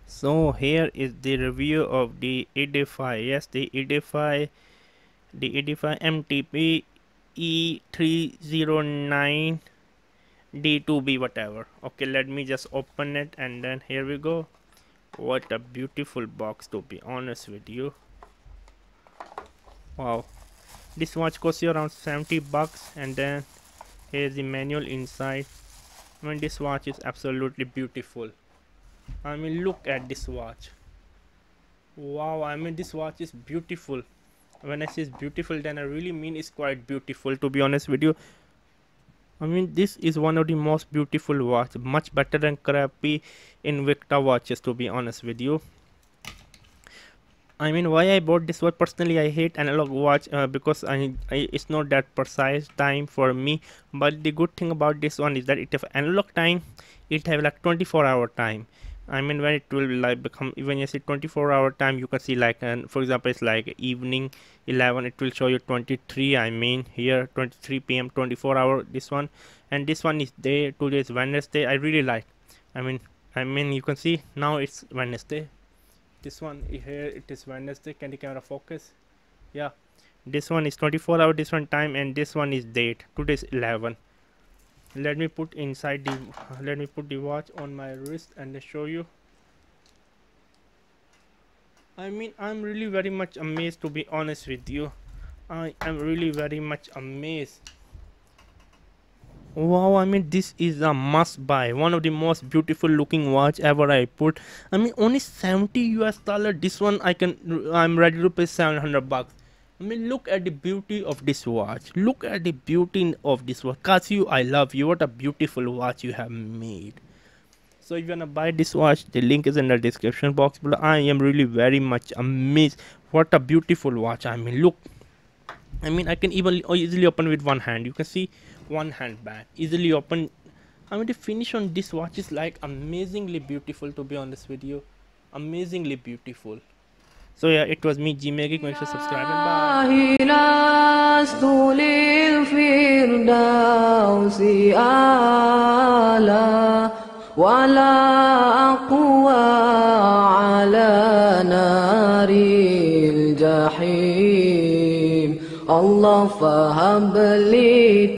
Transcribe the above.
So here is the review of the E309. Yes, the E309, the E309 MTP-E309D-2B, whatever. Okay, let me just open it, and then here we go. What a beautiful box, to be honest with you. Wow, this watch costs you around 70 bucks, and then here's the manual inside. I mean, this watch is absolutely beautiful. I mean, look at this watch. Wow, I mean, this watch is beautiful. When I say it's beautiful, then I really mean it's quite beautiful, to be honest with you. I mean, this is one of the most beautiful watch, much better than crappy Invicta watches, to be honest with you. I mean, why I bought this watch? Personally, I hate analog watch because it's not that precise time for me. But the good thing about this one is that it have analog time. It have like 24-hour time. I mean, when it will like become, when you see 24-hour time, you can see like, for example, it's like evening 11. It will show you 23. I mean, here 23 p.m. 24-hour. This one, and this one is day. Today is Wednesday. I really like. I mean, you can see now it's Wednesday. This one here, it is Wednesday. Can the camera focus? Yeah, this one is 24-hour, this one time, and this one is date. Today is 11. Let me put inside the watch on my wrist and show you. I mean, I'm really very much amazed, to be honest with you. I am really very much amazed. Wow, I mean, this is a must buy. One of the most beautiful looking watch ever I put. I mean, only 70 US dollar. This one I'm ready to pay 700 bucks. I mean, look at the beauty of this watch. Look at the beauty of this watch. Casio, I love you. What a beautiful watch you have made. So if you wanna buy this watch, the link is in the description box below. I am really very much amazed. What a beautiful watch. I mean, look. I mean, I can even easily open with one hand. You can see one hand band easily open. I mean, the finish on this watch is like amazingly beautiful, to be honest with you. Amazingly beautiful. So yeah, it was me, Geek. Make sure to subscribe and bye. Allah